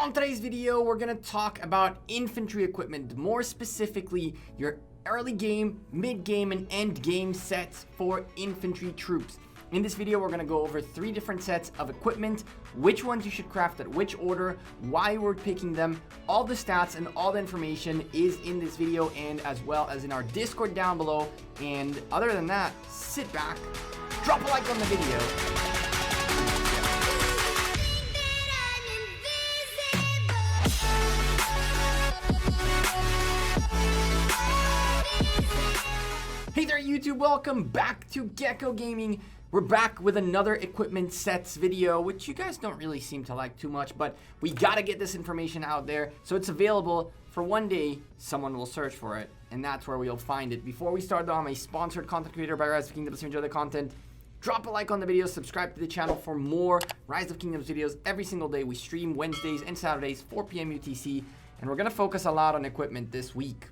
On today's video, we're going to talk about infantry equipment, more specifically your early game, mid game, and end game sets for infantry troops. In this video, we're going to go over 3 different sets of equipment, which ones you should craft at which order, why we're picking them, all the stats and all the information is in this video and as well as in our Discord down below. And other than that, sit back, drop a like on the video. Hey there YouTube, welcome back to Gekko Gaming. We're back with another equipment sets video, which you guys don't really seem to like too much, but we gotta get this information out there so it's available for one day someone will search for it, and that's where we'll find it. Before we start though, I'm a sponsored content creator by Rise of Kingdoms. If you enjoy the content, drop a like on the video, subscribe to the channel for more Rise of Kingdoms videos every single day. We stream Wednesdays and Saturdays, 4 p.m. UTC, and we're gonna focus a lot on equipment this week.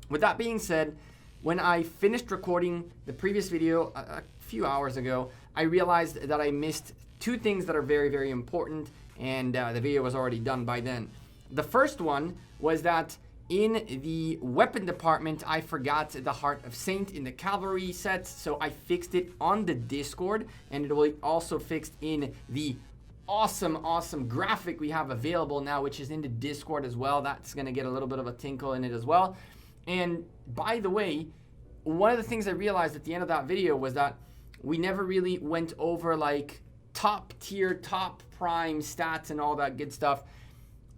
With that being said, when I finished recording the previous video a few hours ago, I realized that I missed 2 things that are very, very important, and the video was already done by then. The first one was that in the weapon department, I forgot the Heart of Saint in the cavalry sets, so I fixed it on the Discord, and it will be also fixed in the awesome graphic we have available now, which is in the Discord as well. That's going to get a little bit of a tinkle in it as well. And by the way, one of the things I realized at the end of that video was that we never really went over like top tier, top prime stats and all that good stuff.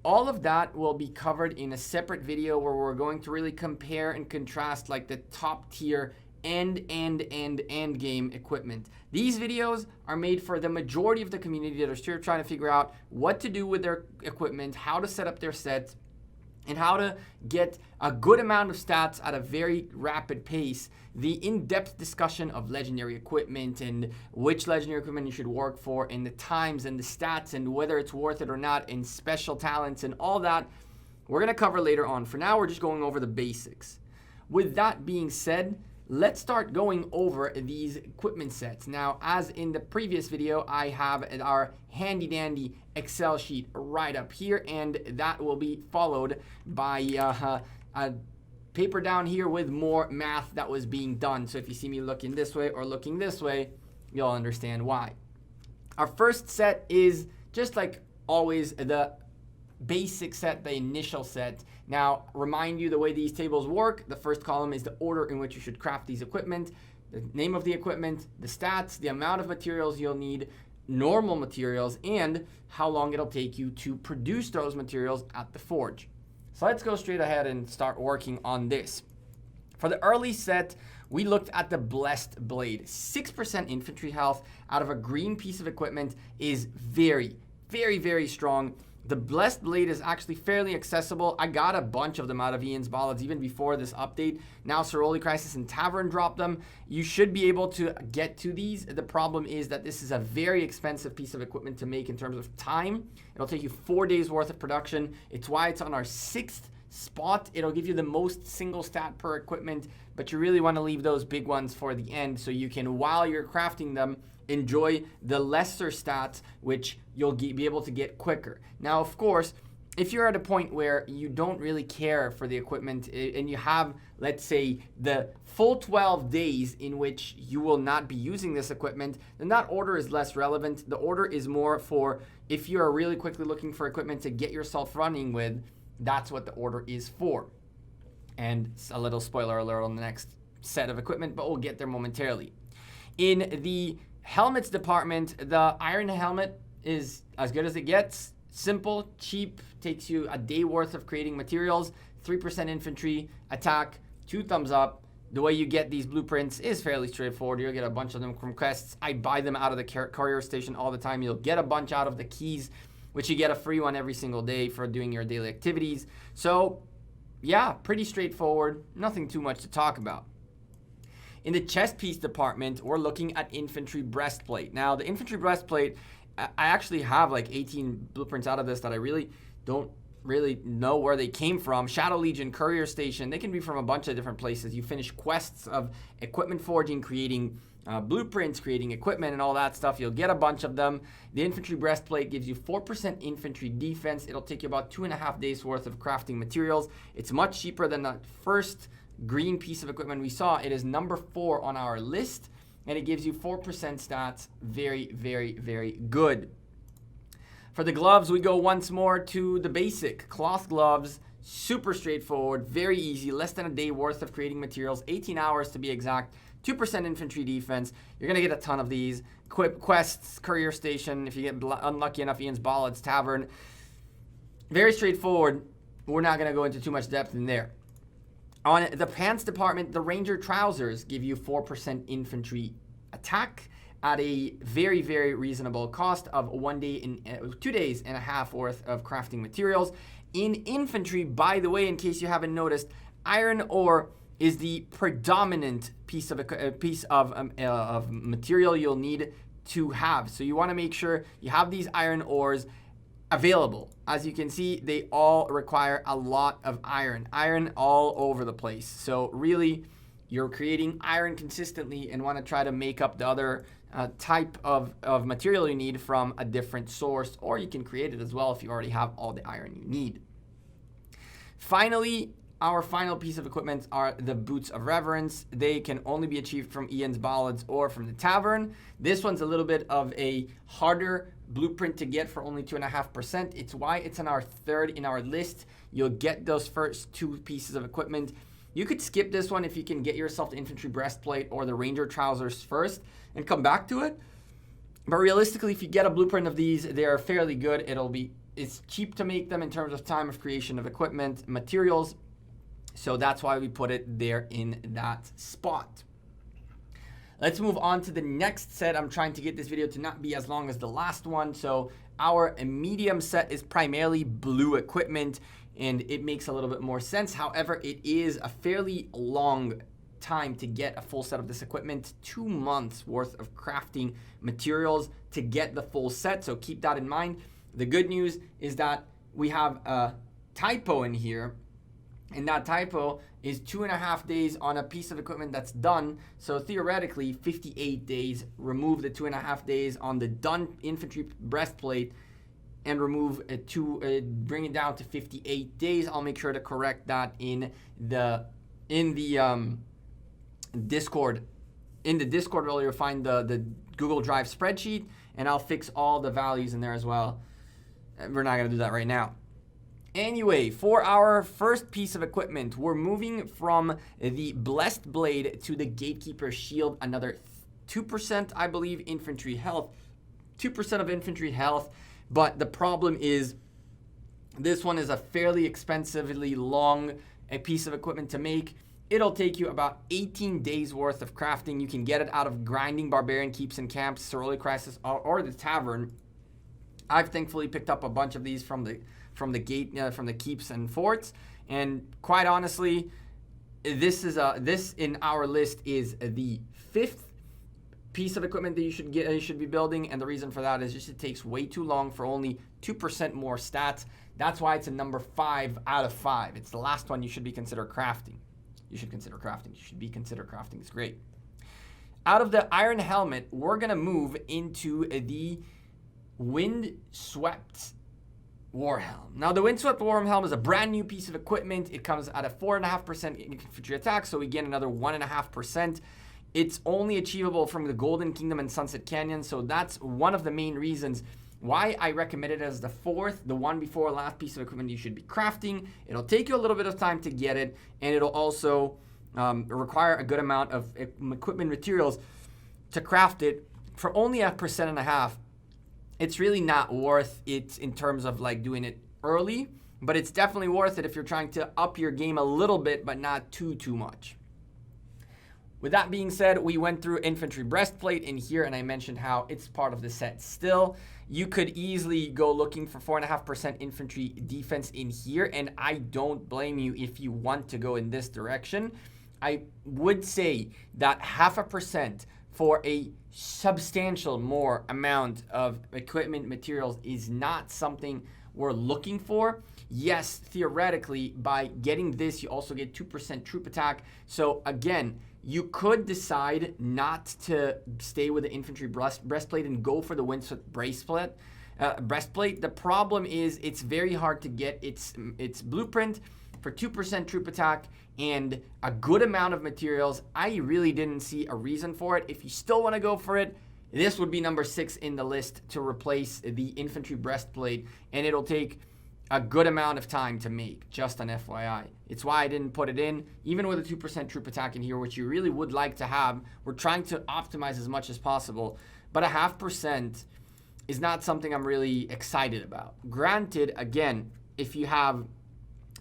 All of that will be covered in a separate video where we're going to really compare and contrast like the top tier end game equipment. These videos are made for the majority of the community that are still trying to figure out what to do with their equipment, how to set up their sets, and how to get a good amount of stats at a very rapid pace. The in-depth discussion of legendary equipment and which legendary equipment you should work for and the times and the stats and whether it's worth it or not and special talents and all that, we're going to cover later on. For now, we're just going over the basics. With that being said, let's start going over these equipment sets. Now, as in the previous video, I have our handy dandy Excel sheet right up here, and that will be followed by a paper down here with more math that was being done. So if you see me looking this way or looking this way, you'll understand why. Our first set is just like always the basic set, the initial set. Now, remind you the way these tables work. The first column is the order in which you should craft these equipment, the name of the equipment, the stats, the amount of materials you'll need, normal materials, and how long it'll take you to produce those materials at the forge. So let's go straight ahead and start working on this. For the early set, we looked at the Blessed Blade. 6% infantry health out of a green piece of equipment is very strong. The Blessed Blade is actually fairly accessible. I got a bunch of them out of Ian's Ballads even before this update. Now Soroli Crisis and Tavern dropped them. You should be able to get to these. The problem is that this is a very expensive piece of equipment to make in terms of time. It'll take you 4 days worth of production. It's why it's on our 6th spot. It'll give you the most single stat per equipment, but you really want to leave those big ones for the end so you can, while you're crafting them, enjoy the lesser stats, which you'll be able to get quicker. Now, of course, if you're at a point where you don't really care for the equipment and you have, let's say, the full 12 days in which you will not be using this equipment, then that order is less relevant. The order is more for if you're really quickly looking for equipment to get yourself running with, that's what the order is for. And a little spoiler alert on the next set of equipment, but we'll get there momentarily. In the helmets department, the Iron Helmet is as good as it gets. Simple, cheap, takes you a day worth of creating materials, 3% infantry, attack, 2 thumbs up. The way you get these blueprints is fairly straightforward. You'll get a bunch of them from quests. I buy them out of the courier station all the time. You'll get a bunch out of the keys, which you get a free one every single day for doing your daily activities. So yeah, pretty straightforward. Nothing too much to talk about. In the chest piece department, we're looking at Infantry Breastplate. Now, the Infantry Breastplate, I actually have like 18 blueprints out of this that I really don't know where they came from. Shadow Legion, Courier Station, they can be from a bunch of different places. You finish quests of equipment forging, creating blueprints, creating equipment, and all that stuff. You'll get a bunch of them. The Infantry Breastplate gives you 4% infantry defense. It'll take you about 2.5 days worth of crafting materials. It's much cheaper than the first green piece of equipment we saw. It is number 4 on our list, and it gives you 4% stats. Very, very, very good. For the gloves, we go once more to the basic cloth gloves. Super straightforward, very easy, less than a day worth of creating materials, 18 hours to be exact, 2% infantry defense. You're going to get a ton of these. Quests, Courier Station, if you get unlucky enough, Ian's Ballad's Tavern. Very straightforward. We're not going to go into too much depth in there. On the pants department, the Ranger trousers give you 4% infantry attack at a very, very reasonable cost of 1 day and 2 days and a half worth of crafting materials. In infantry, by the way, in case you haven't noticed, iron ore is the predominant piece of material you'll need to have. So you want to make sure you have these iron ores available. As you can see, they all require a lot of iron all over the place. So really, you're creating iron consistently and want to try to make up the other type of material you need from a different source, or you can create it as well if you already have all the iron you need. Finally, our final piece of equipment are the Boots of Reverence. They can only be achieved from Ian's Ballads or from the Tavern. This one's a little bit of a harder blueprint to get for only 2.5%. It's why it's in our third in our list. You'll get those first 2 pieces of equipment. You could skip this one if you can get yourself the Infantry Breastplate or the Ranger trousers first and come back to it. But realistically, if you get a blueprint of these, they are fairly good. It's cheap to make them in terms of time of creation of equipment, materials. So that's why we put it there in that spot. Let's move on to the next set. I'm trying to get this video to not be as long as the last one. So our medium set is primarily blue equipment, and it makes a little bit more sense. However, it is a fairly long time to get a full set of this equipment. 2 months worth of crafting materials to get the full set. So keep that in mind. The good news is that we have a typo in here, and that typo is 2.5 days on a piece of equipment that's done. So theoretically, 58 days. Remove the 2.5 days on the done Infantry Breastplate and remove it to bring it down to 58 days. I'll make sure to correct that in the Discord. In the Discord, where you'll find the Google Drive spreadsheet, and I'll fix all the values in there as well. We're not gonna do that right now. Anyway, for our first piece of equipment, we're moving from the Blessed Blade to the Gatekeeper Shield, another 2%, I believe, infantry health, 2% of infantry health, but the problem is this one is a fairly expensively long piece of equipment to make. It'll take you about 18 days worth of crafting. You can get it out of grinding barbarian keeps and camps, Sorority Crisis, or the Tavern. I've thankfully picked up a bunch of these from the keeps and forts, and quite honestly, this in our list is the 5th piece of equipment that you should be building, and the reason for that is just it takes way too long for only 2% more stats. That's why it's a number 5 out of 5. It's the last one you should be consider crafting. You should consider crafting. You should be consider crafting. It's great. Out of the Iron Helmet, we're gonna move into the Windswept Warhelm. Now, the Windswept Warhelm is a brand new piece of equipment. It comes at a 4.5% infantry attack, so we get another 1.5%. It's only achievable from the Golden Kingdom and Sunset Canyon, so that's one of the main reasons why I recommend it as the 4th, the one before last piece of equipment you should be crafting. It'll take you a little bit of time to get it, and it'll also require a good amount of equipment materials to craft it for only 1.5%. It's really not worth it in terms of like doing it early, but it's definitely worth it if you're trying to up your game a little bit, but not too much. With that being said, we went through Infantry Breastplate in here, and I mentioned how it's part of the set still. You could easily go looking for 4.5% infantry defense in here, and I don't blame you if you want to go in this direction. I would say that 0.5% for a substantial more amount of equipment materials is not something we're looking for. Yes, theoretically, by getting this, you also get 2% troop attack. So again, You could decide not to stay with the infantry breastplate and go for the windsoot breastplate. The problem is it's very hard to get its blueprint for 2% troop attack and a good amount of materials. I really didn't see a reason for it. If you still want to go for it, this would be number 6 in the list to replace the infantry breastplate, and it'll take a good amount of time to make, just an FYI. It's why I didn't put it in, even with a 2% troop attack in here, which you really would like to have. We're trying to optimize as much as possible, but a 0.5% is not something I'm really excited about. Granted, again, if you have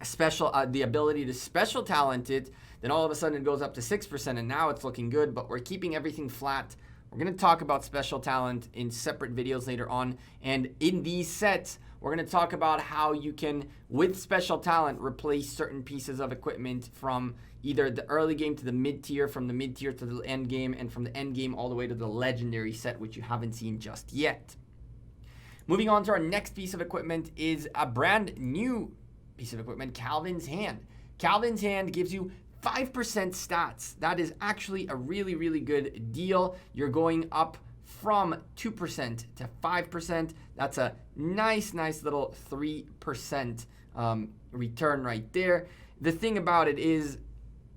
the ability to special talent it, then all of a sudden it goes up to 6%, and now it's looking good, but we're keeping everything flat. We're going to talk about special talent in separate videos later on, and in these sets, we're going to talk about how you can, with special talent, replace certain pieces of equipment from either the early game to the mid-tier, from the mid-tier to the end game, and from the end game all the way to the legendary set, which you haven't seen just yet. Moving on to our next piece of equipment is a brand new piece of equipment, Calvin's Hand. Calvin's Hand gives you 5% stats. That is actually a really, really good deal. You're going up from 2% to 5%. That's a nice little 3% return right there. The thing about it is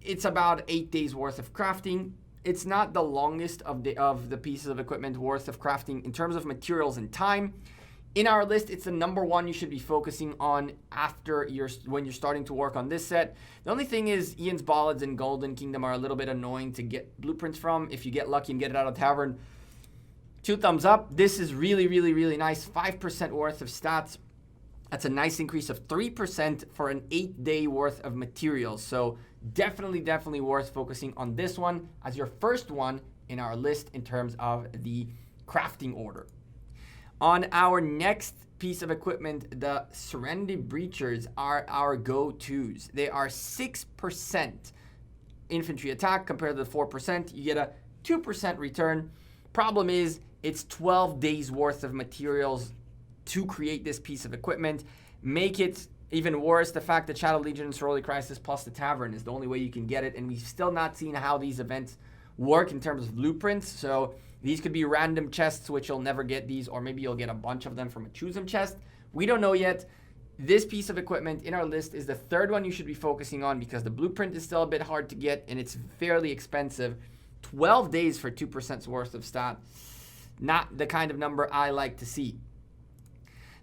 it's about 8 days worth of crafting. It's not the longest of the pieces of equipment worth of crafting in terms of materials and time. In our list, it's the number 1 you should be focusing on when you're starting to work on this set. The only thing is Ian's Ballads and Golden Kingdom are a little bit annoying to get blueprints from. If you get lucky and get it out of Tavern, 2 thumbs up. This is really, really, really nice. 5% worth of stats. That's a nice increase of 3% for an 8-day worth of materials. So definitely worth focusing on this one as your first one in our list in terms of the crafting order. On our next piece of equipment, the Serenity Breachers are our go-tos. They are 6% infantry attack compared to the 4%. You get a 2% return. Problem is, it's 12 days worth of materials to create this piece of equipment. Make it even worse, the fact that Shadow Legion and Sorority Crisis plus the Tavern is the only way you can get it, and we've still not seen how these events work in terms of blueprints. So these could be random chests, which you'll never get these, or maybe you'll get a bunch of them from a choose 'em chest. We don't know yet. This piece of equipment in our list is the 3rd one you should be focusing on because the blueprint is still a bit hard to get and it's fairly expensive. 12 days for 2% worth of stat. Not the kind of number I like to see.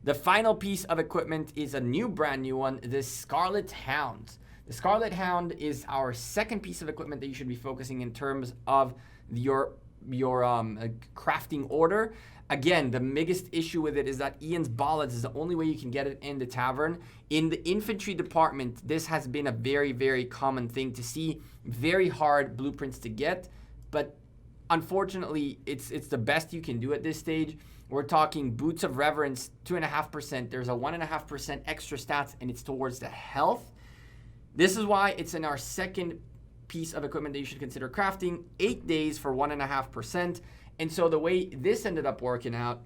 The final piece of equipment is a brand new one, the Scarlett Hounds. The Scarlett Hound is our 2nd piece of equipment that you should be focusing in terms of your crafting order. Again, the biggest issue with it is that Ian's Ballads is the only way you can get it in the Tavern. In the infantry department, this has been a very common thing to see. Very hard blueprints to get, but unfortunately, it's the best you can do at this stage. We're talking Boots of Reverence, 2.5%. There's a 1.5% extra stats, and it's towards the health. This is why it's in our 2nd piece of equipment that you should consider crafting. 8 days for 1.5%. And so the way this ended up working out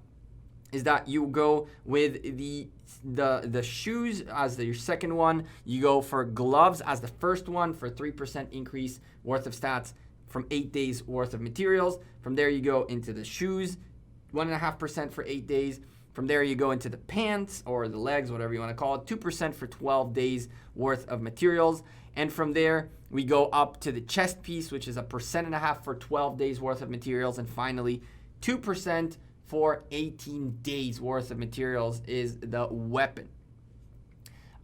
is that you go with the shoes as your 2nd one. You go for gloves as the 1st one for 3% increase worth of stats from 8 days worth of materials. From there you go into the shoes, 1.5% for 8 days. From there, you go into the pants or the legs, whatever you want to call it, 2% for 12 days worth of materials. And from there, we go up to the chest piece, which is a 1.5% for 12 days worth of materials. And finally, 2% for 18 days worth of materials is the weapon.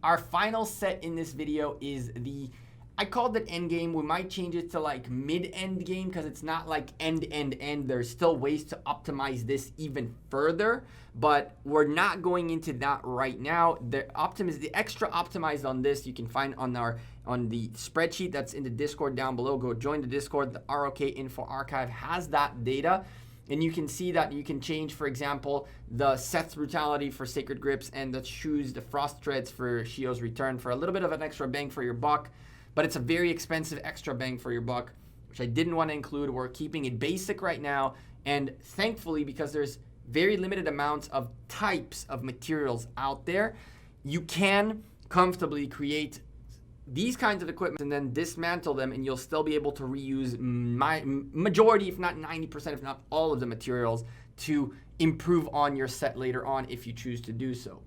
Our final set in this video is I called it Endgame. We might change it to like mid-end game because it's not like end. There's still ways to optimize this even further, but we're not going into that right now. The extra optimized on this you can find on the spreadsheet that's in the Discord down below. Go join the Discord. The ROK Info Archive has that data. And you can see that you can change, for example, the Seth's Brutality for Sacred Grips and the shoes, the Frost Treads for Shio's Return for a little bit of an extra bang for your buck. But it's a very expensive extra bang for your buck, which I didn't want to include. We're keeping it basic right now. And thankfully, because there's very limited amounts of types of materials out there, you can comfortably create these kinds of equipment and then dismantle them, and you'll still be able to reuse majority, if not 90%, if not all of the materials to improve on your set later on if you choose to do so.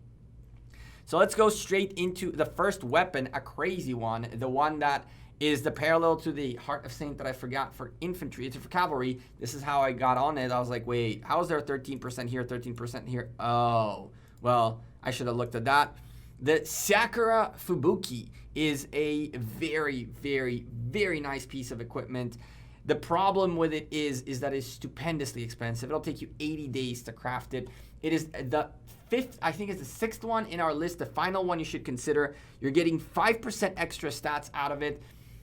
So let's go straight into the first weapon, a crazy one, the one that is the parallel to the Heart of Saint that I forgot for infantry. It's for cavalry. This is how I got on it. I was like, wait, how is there 13% here, 13% here? Oh, well, I should have looked at that. The Sakura Fubuki is a very, very, very nice piece of equipment. The problem with it is that it's stupendously expensive. It'll take you 80 days to craft it. It is the fifth, I think it's the sixth one in our list, the final one you should consider. You're getting 5% extra stats out of it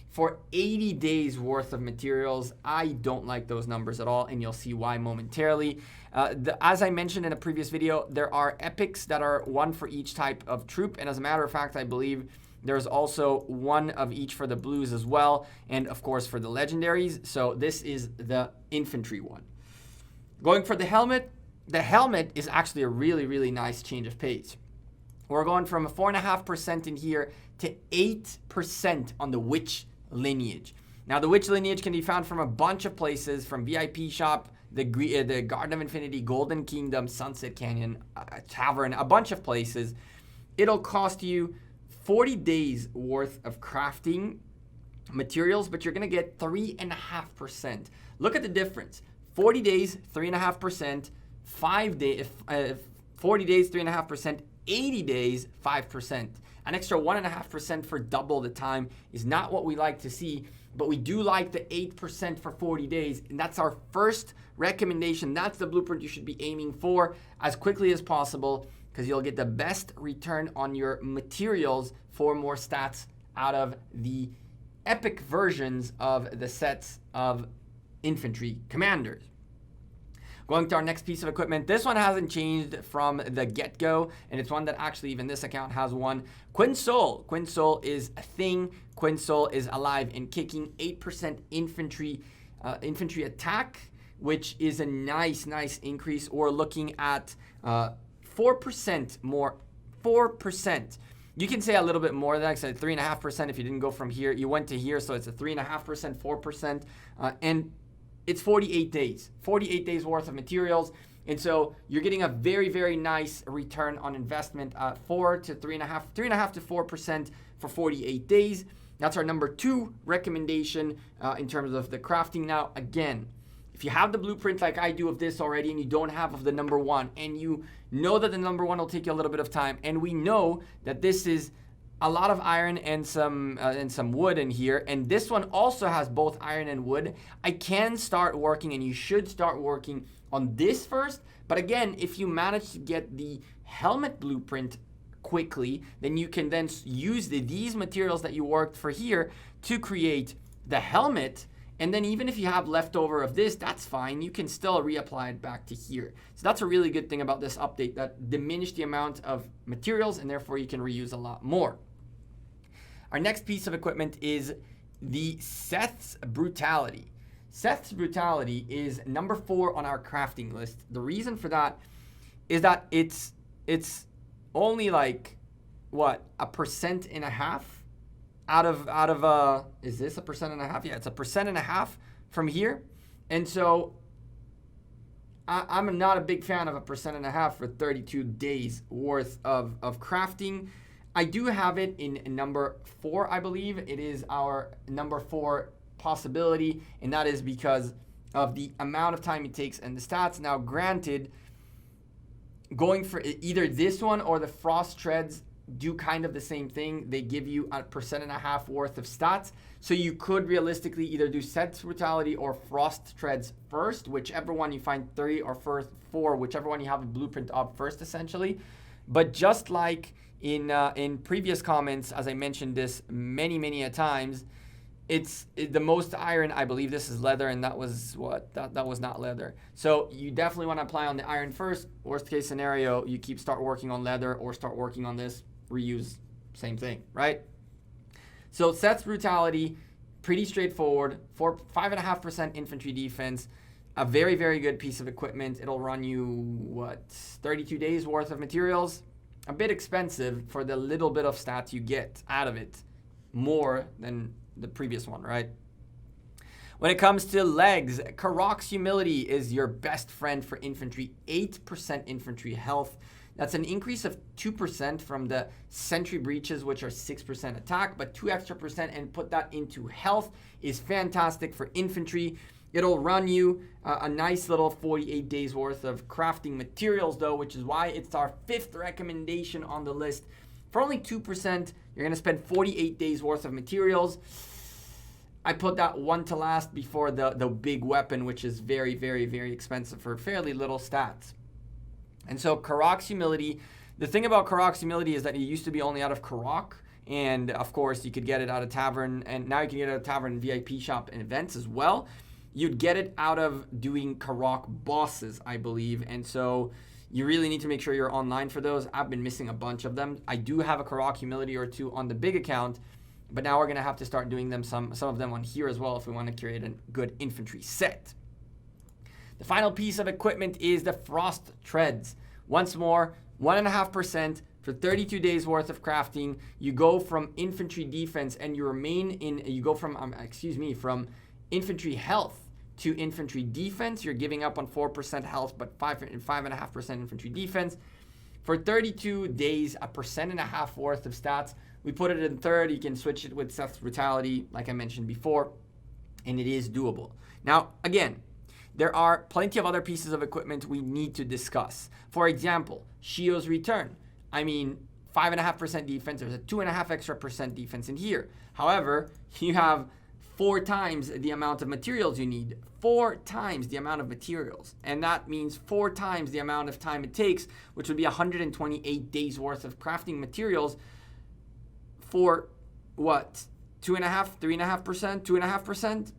for 80 days worth of materials. I don't like those numbers at all, and you'll see why momentarily. As I mentioned in a previous video, there are epics that are one for each type of troop, and as a matter of fact, I believe there's also one of each for the blues as well, and of course for the legendaries. So this is the infantry one. Going for the helmet is actually a really, really nice change of pace. We're going from a 4.5% in here to 8% on the witch lineage. Now the witch lineage can be found from a bunch of places, from VIP shop, the Garden of Infinity, Golden Kingdom, Sunset Canyon, Tavern, a bunch of places. It'll cost you 40 days worth of crafting materials, but you're gonna get 3.5%. Look at the difference. 40 days, 3.5%, 40 days, 3.5%, 80 days, 5%. An extra 1.5% for double the time is not what we like to see, but we do like the 8% for 40 days, and that's our first recommendation. That's the blueprint you should be aiming for as quickly as possible, because you'll get the best return on your materials for more stats out of the epic versions of the sets of infantry commanders. Going to our next piece of equipment. This one hasn't changed from the get-go, and it's one that actually even this account has one. Quinsole. Quinsole is a thing. Quinsole is alive and kicking. 8% infantry attack, which is a nice increase. Or looking at 4% more. 4%. You can say a little bit more than that. I said 3.5% if you didn't go from here. You went to here, so it's a 3.5%, 4%, and it's 48 days. 48 days worth of materials. And so you're getting a very, very nice return on investment, 4 to 3.5 to 4% for 48 days. That's our number 2 recommendation in terms of the crafting. Now, again, if you have the blueprint like I do of this already, and you don't have of the number 1, and you know that the number 1 will take you a little bit of time, and we know that this is a lot of iron and some wood in here, and this one also has both iron and wood, I can start working, and you should start working on this first. But again, if you manage to get the helmet blueprint quickly, then you can then use these materials that you worked for here to create the helmet. And then even if you have leftover of this, that's fine. You can still reapply it back to here. So that's a really good thing about this update, that diminished the amount of materials, and therefore you can reuse a lot more. Our next piece of equipment is the Seth's Brutality. Seth's Brutality is number 4 on our crafting list. The reason for that is that it's only like, what, 1.5% out of is this 1.5%? Yeah, it's 1.5% from here. And so I'm not a big fan of 1.5% for 32 days worth of crafting. I do have it in number 4, I believe. It is our number 4 possibility, and that is because of the amount of time it takes and the stats. Now, granted, going for either this one or the Frost Treads do kind of the same thing. They give you 1.5% worth of stats. So you could realistically either do Seth's Brutality or Frost Treads first, whichever one you find 3 or 4, whichever one you have a blueprint of first, essentially. But just like in previous comments, as I mentioned this many a times, it's the most iron. I believe this is leather, and that was what that was not leather. So you definitely want to apply on the iron first. Worst case scenario, you start working on leather or start working on this, reuse, same thing, right? So Seth's Brutality, pretty straightforward. 5.5% infantry defense, a very good piece of equipment. It'll run you 32 days worth of materials. A bit expensive for the little bit of stats you get out of it. more than the previous one, right? When it comes to legs, Karok's Humility is your best friend for infantry. 8% infantry health. That's an increase of 2% from the Sentry Breaches, which are 6% attack, but 2 extra percent, and put that into health is fantastic for infantry. It'll run you a nice little 48 days worth of crafting materials though, which is why it's our 5th recommendation on the list. For only 2%, you're gonna spend 48 days worth of materials. I put that one to last before the big weapon, which is very, very, very expensive for fairly little stats. And so Karok's Humility, the thing about Karok's Humility is that it used to be only out of Karok, and of course you could get it out of Tavern, and now you can get it out of Tavern, VIP shop, and events as well. You'd get it out of doing Karok bosses, I believe, and so you really need to make sure you're online for those. I've been missing a bunch of them. I do have a Karok Humility or two on the big account, but now we're gonna have to start doing them, some of them on here as well if we want to create a good infantry set. The final piece of equipment is the Frost Treads. Once more, 1.5% for 32 days worth of crafting. You go from infantry defense and you remain in, you go from, from infantry health to infantry defense. You're giving up on 4% health, but 5.5% infantry defense. For 32 days, 1.5% worth of stats. We put it in 3rd. You can switch it with Seth's Brutality, like I mentioned before, and it is doable. Now, again, there are plenty of other pieces of equipment we need to discuss. For example, Shio's Return. I mean, 5.5% defense. There's a 2.5 extra percent defense in here. However, you have 4 times the amount of materials you need. 4 times the amount of materials. And that means 4 times the amount of time it takes, which would be 128 days worth of crafting materials for what? 2.5%, 3.5%, 2.5%?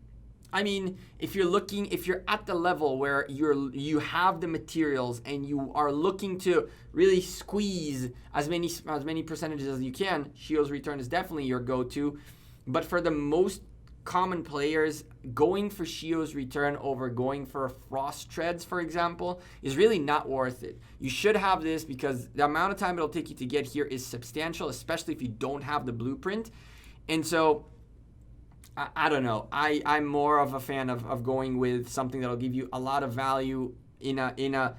I mean, if you're at the level where you have the materials and you are looking to really squeeze as many percentages as you can, Shio's Return is definitely your go-to. But for the most common players, going for Shio's Return over going for Frost Treads, for example, is really not worth it. You should have this because the amount of time it'll take you to get here is substantial, especially if you don't have the blueprint. And so I don't know. I'm more of a fan of going with something that'll give you a lot of value in a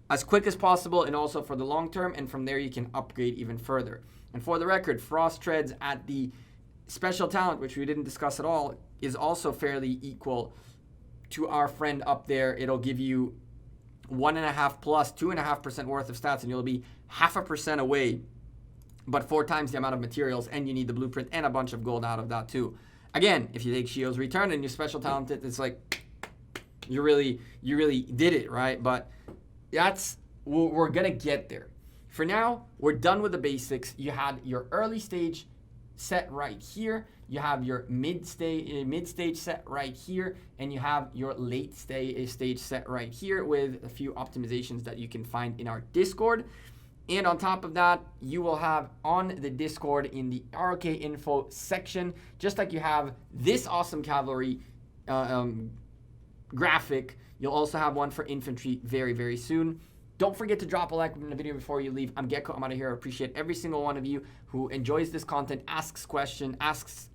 as quick as possible, and also for the long term, and from there you can upgrade even further. And for the record, Frost Treads at the special talent, which we didn't discuss at all, is also fairly equal to our friend up there. It'll give you 1.5 plus 2.5% worth of stats, and you'll be 0.5% away, but 4 times the amount of materials, and you need the blueprint and a bunch of gold out of that too. Again, if you take Shio's Return and you special talented, it's like you really did it, right? But we're gonna get there. For now, we're done with the basics. You had your early stage set right here. You have your mid stage set right here, and you have your late stage set right here with a few optimizations that you can find in our Discord. And on top of that, you will have on the Discord in the ROK info section, just like you have this awesome cavalry graphic, you'll also have one for infantry very, very soon. Don't forget to drop a like in the video before you leave. I'm Gekko. I'm out of here. I appreciate every single one of you who enjoys this content, asks questions, asks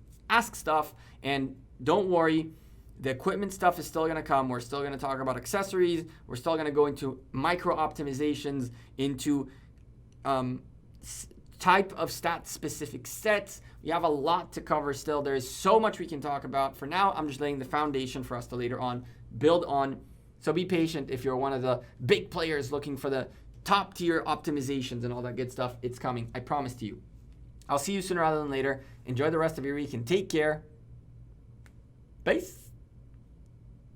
stuff, and don't worry. The equipment stuff is still going to come. We're still going to talk about accessories. We're still going to go into micro optimizations, into type of stat-specific sets. We have a lot to cover still. There is so much we can talk about. For now, I'm just laying the foundation for us to later on build on. So be patient if you're one of the big players looking for the top-tier optimizations and all that good stuff. It's coming. I promise to you. I'll see you sooner rather than later. Enjoy the rest of your week and take care. Peace.